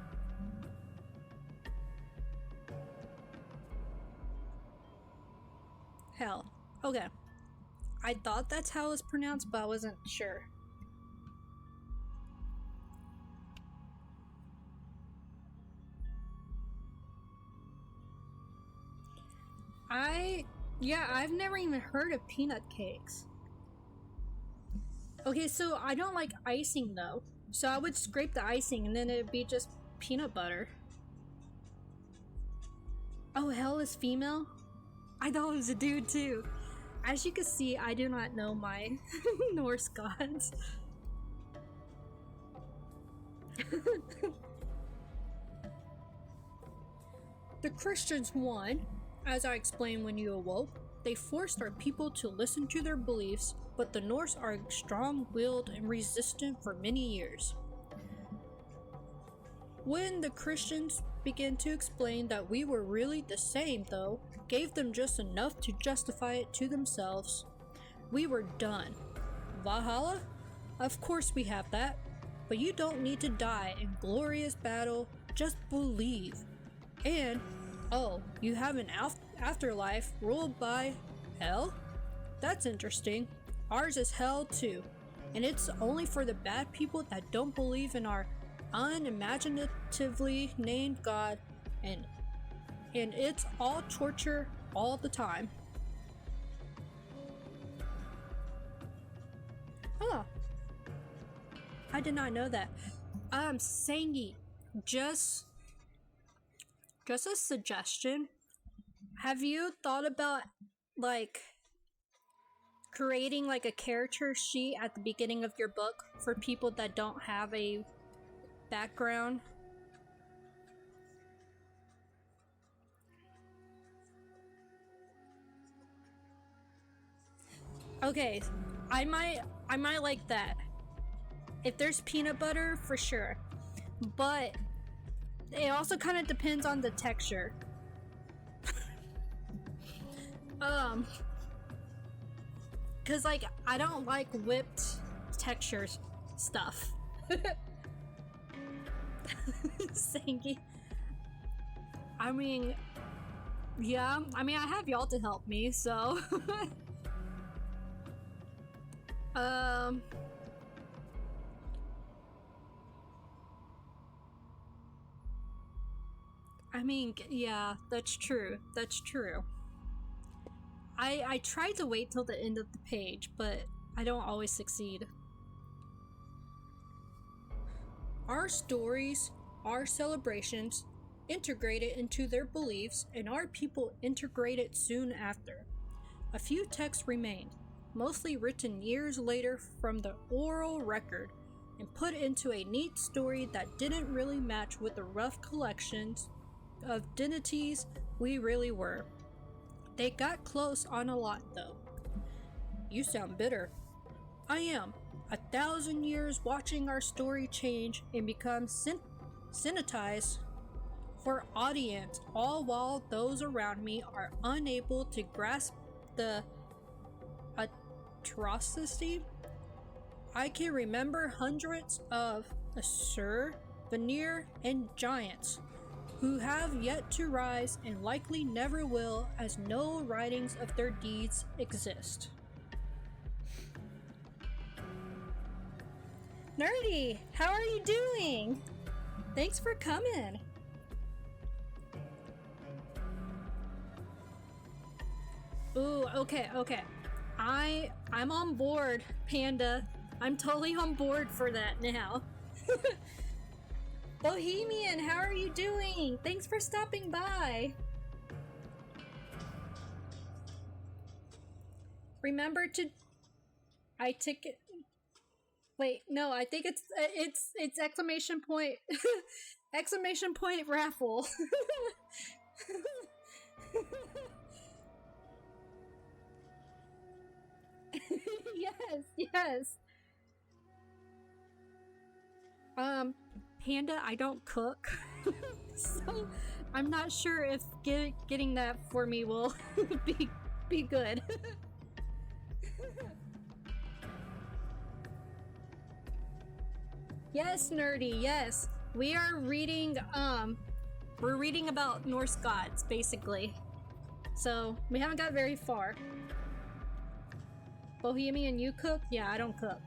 Speaker 1: Hell. Okay. I thought that's how it's pronounced, but I wasn't sure. I've never even heard of peanut cakes. Okay, so I don't like icing though. So I would scrape the icing and then it'd be just peanut butter. Oh, hell is female? I thought it was a dude too. As you can see, I do not know my Norse gods. The Christians won, as I explained when you awoke. They forced our people to listen to their beliefs, but the Norse are strong-willed and resistant for many years. When the Christians began to explain that we were really the same, though, gave them just enough to justify it to themselves, we were done. Valhalla? Of course we have that, but you don't need to die in glorious battle, just believe. And, oh, you have an afterlife ruled by hell? That's interesting. Ours is hell too, and it's only for the bad people that don't believe in our unimaginatively named God, and it's all torture all the time. Huh. I did not know that. Sangi, just a suggestion. Have you thought about, like, creating like a character sheet at the beginning of your book for people that don't have a background. Okay, I might like that. If there's peanut butter, for sure. But it also kind of depends on the texture. Cause like I don't like whipped texture stuff. Sangy. I mean, yeah. I mean, I have y'all to help me, so. I mean, yeah, that's true. That's true. I try to wait till the end of the page, but I don't always succeed. Our stories, our celebrations, integrated into their beliefs, and our people integrated soon after. A few texts remained, mostly written years later from the oral record, and put into a neat story that didn't really match with the rough collections of deities we really were. They got close on a lot, though. You sound bitter. I am. 1,000 years watching our story change and become sanitized for audience, all while those around me are unable to grasp the atrocity. I can remember hundreds of Asur, Vanir, and giants who have yet to rise and likely never will, as no writings of their deeds exist. Nerdy, how are you doing? Thanks for coming. Ooh, okay. I'm on board, Panda. I'm totally on board for that now. Bohemian, how are you doing? Thanks for stopping by. Remember to... I took it... Wait, no, I think it's exclamation point. Exclamation point raffle. Yes. Panda, I don't cook. So I'm not sure if getting that for me will be good. Yes, nerdy, yes. We are reading we're reading about Norse gods, basically. So we haven't got very far. Bohemian, you cook? Yeah, I don't cook.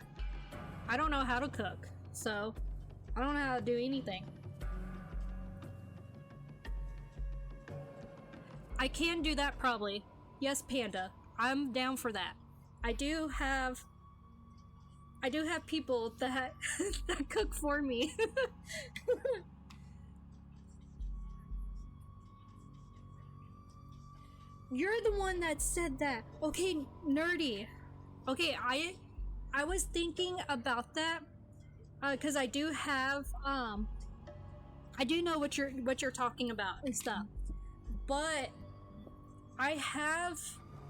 Speaker 1: I don't know how to cook, so I don't know how to do anything. I can do that probably. Yes, Panda. I'm down for that. I do have people that that cook for me. You're the one that said that. Okay, nerdy. Okay, I was thinking about that cuz I do have I do know what you're talking about and stuff. But I have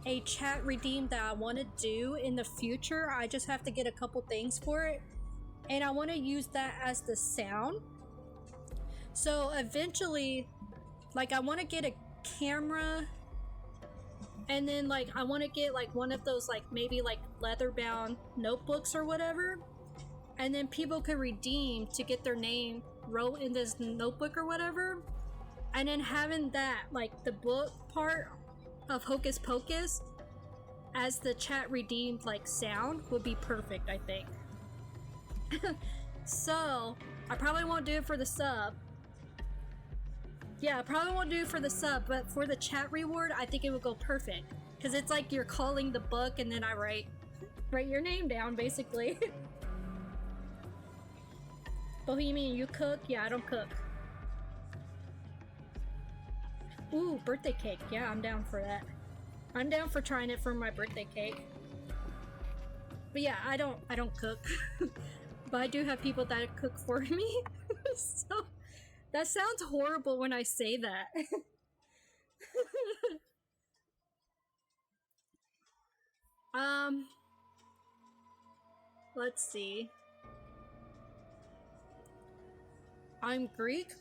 Speaker 1: a chat redeem that I want to do in the future. I just have to get a couple things for it, and I want to use that as the sound. So eventually, like, I want to get a camera, and then like I want to get like one of those like maybe like leather bound notebooks or whatever, and then people can redeem to get their name wrote in this notebook or whatever, and then having that like the book part of Hocus Pocus as the chat redeemed like sound would be perfect, I think. So I probably won't do it for the sub. Yeah, I probably won't do it for the sub, but for the chat reward, I think it would go perfect. Because it's like you're calling the book and then I write your name down, basically. Bohemian, you cook? Yeah, I don't cook. Ooh, birthday cake. Yeah, I'm down for that. I'm down for trying it for my birthday cake. But yeah, I don't cook. But I do have people that cook for me. So that sounds horrible when I say that. um, let's see. I'm Greek?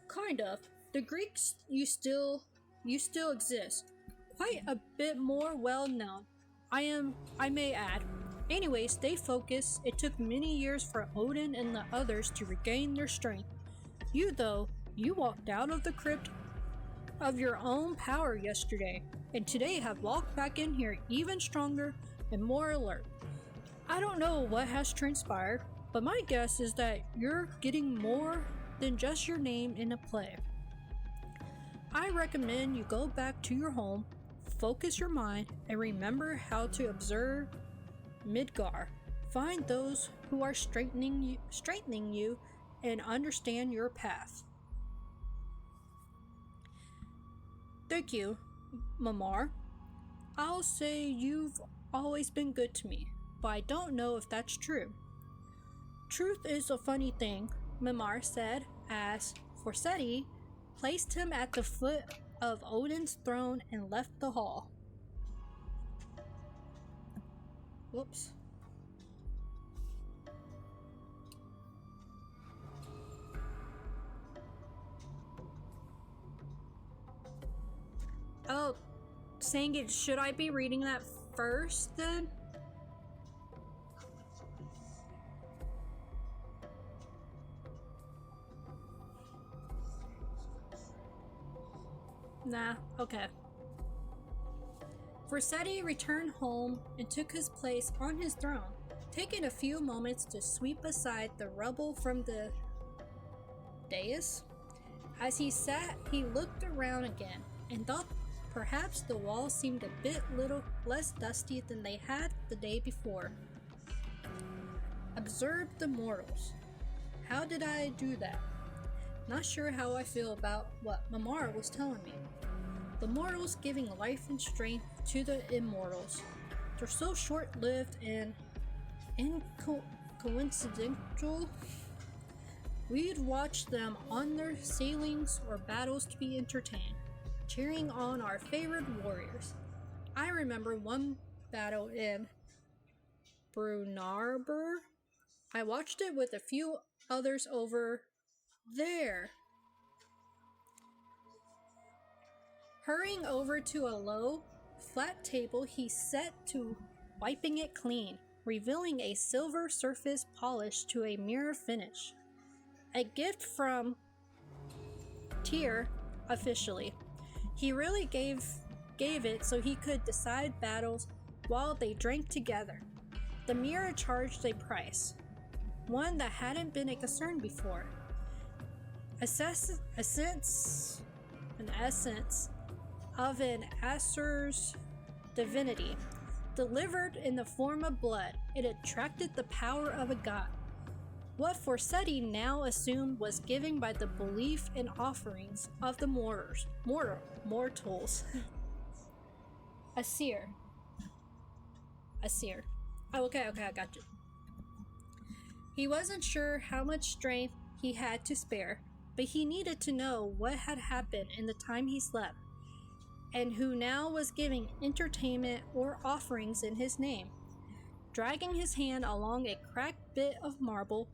Speaker 1: Kind of. The Greeks you still exist. Quite a bit more well known. I may add. Anyway, stay focused. It took many years for Odin and the others to regain their strength. You though, you walked out of the crypt of your own power yesterday, and today have walked back in here even stronger and more alert. I don't know what has transpired, but my guess is that you're getting more than just your name in a play. I recommend you go back to your home, focus your mind, and remember how to observe Midgar. Find those who are strengthening you and understand your path. Thank you, Mamar. I'll say you've always been good to me, but I don't know if that's true. Truth is a funny thing, Mimar said as Forseti placed him at the foot of Odin's throne and left the hall. Whoops. Oh, saying it, should I be reading that first then? Nah, okay. Forseti returned home and took his place on his throne, taking a few moments to sweep aside the rubble from the dais. As he sat, he looked around again and thought perhaps the walls seemed a bit little less dusty than they had the day before. Observe the mortals. How did I do that? Not sure how I feel about what Mamara was telling me. The mortals giving life and strength to the immortals. They're so short-lived and coincidental. We'd watch them on their sailings or battles to be entertained, cheering on our favorite warriors. I remember one battle in Brunarbor. I watched it with a few others over there. Hurrying over to a low, flat table, he set to wiping it clean, revealing a silver surface polished to a mirror finish. A gift from Tyr, officially. He really gave it so he could decide battles while they drank together. The mirror charged a price, one that hadn't been a concern before. An essence of an Asur's divinity, delivered in the form of blood. It attracted the power of a god. What Forseti now assumed was given by the belief and offerings of the mortals. Asir. Oh, okay, I got you. He wasn't sure how much strength he had to spare, but he needed to know what had happened in the time he slept, and who now was giving entertainment or offerings in his name. Dragging his hand along a cracked bit of marble,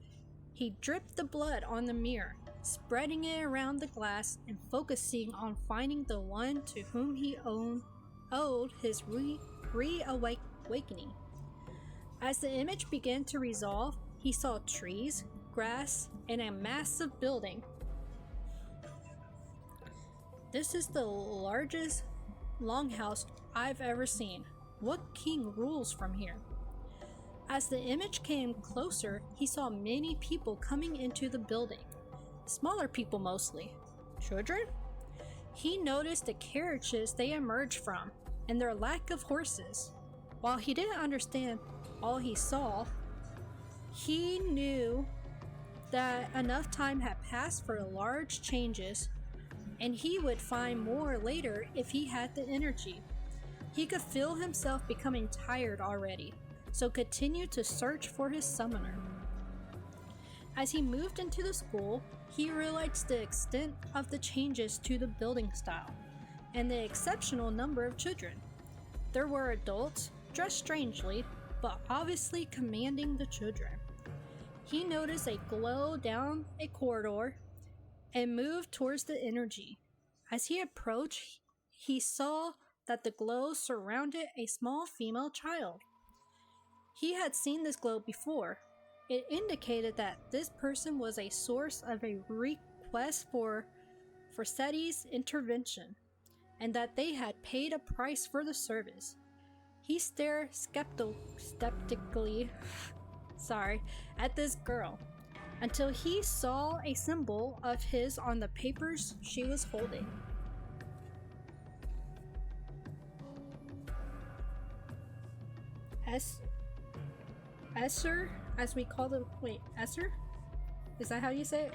Speaker 1: he dripped the blood on the mirror, spreading it around the glass and focusing on finding the one to whom he owed his reawakening. As the image began to resolve, he saw trees, grass, and a massive building. This is the largest longhouse I've ever seen. What king rules from here? As the image came closer, he saw many people coming into the building. Smaller people mostly. Children? He noticed the carriages they emerged from, and their lack of horses. While he didn't understand all he saw, he knew that enough time had passed for large changes, and he would find more later if he had the energy. He could feel himself becoming tired already, so continued to search for his summoner. As he moved into the school, he realized the extent of the changes to the building style and the exceptional number of children. There were adults, dressed strangely, but obviously commanding the children. He noticed a glow down a corridor and moved towards the energy. As he approached, he saw that the glow surrounded a small female child. He had seen this glow before. It indicated that this person was a source of a request for Forseti's intervention, and that they had paid a price for the service. He stared skeptically at this girl, until he saw a symbol of his on the papers she was holding. Esser, as we call them. Wait, Esser? Is that how you say it?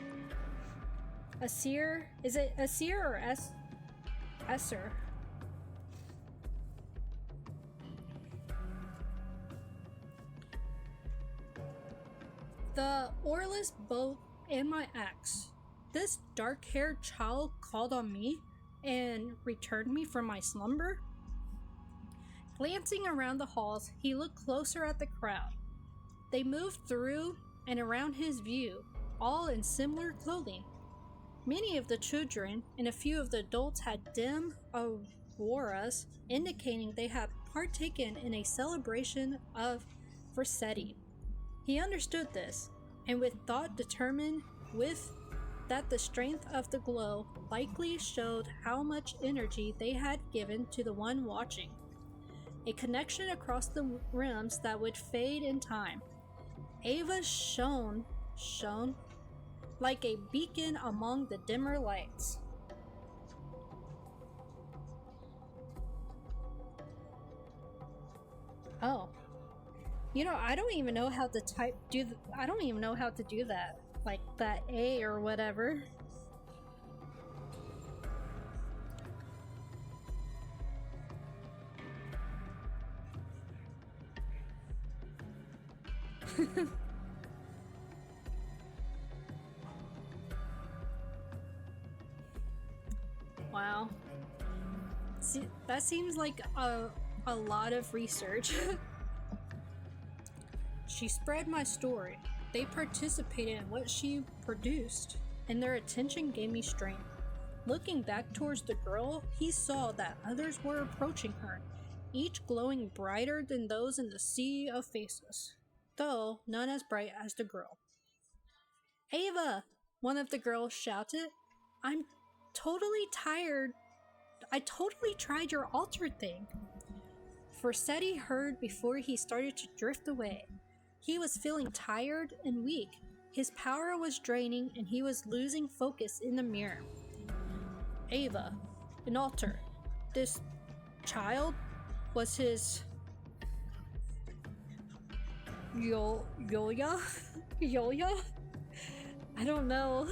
Speaker 1: Asir? Is it Asir or Esser? The oarless boat and my axe. This dark-haired child called on me and returned me from my slumber? Glancing around the halls, he looked closer at the crowd. They moved through and around his view, all in similar clothing. Many of the children and a few of the adults had dim auroras, indicating they had partaken in a celebration of Forseti. He understood this, and with thought determined that the strength of the glow likely showed how much energy they had given to the one watching. A connection across the rims that would fade in time. Ava shone like a beacon among the dimmer lights. Oh. I don't even know how to I don't even know how to do that. Like that A or whatever. Wow. See, that seems like a lot of research. She spread my story. They participated in what she produced, and their attention gave me strength. Looking back towards the girl, he saw that others were approaching her, each glowing brighter than those in the sea of faces, though none as bright as the girl. Ava! One of the girls shouted. I'm totally tired. I totally tried your altar thing. Forseti heard before he started to drift away. He was feeling tired and weak. His power was draining and he was losing focus in the mirror. Ava, an altar. This child was his Yoya? Yoya? I don't know.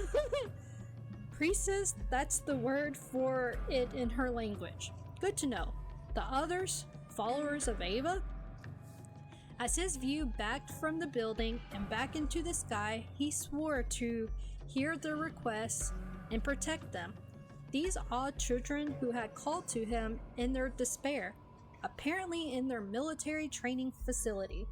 Speaker 1: Priestess, that's the word for it in her language. Good to know. The others, followers of Ava? As his view backed from the building and back into the sky, he swore to hear their requests and protect them. These odd children who had called to him in their despair, apparently in their military training facility.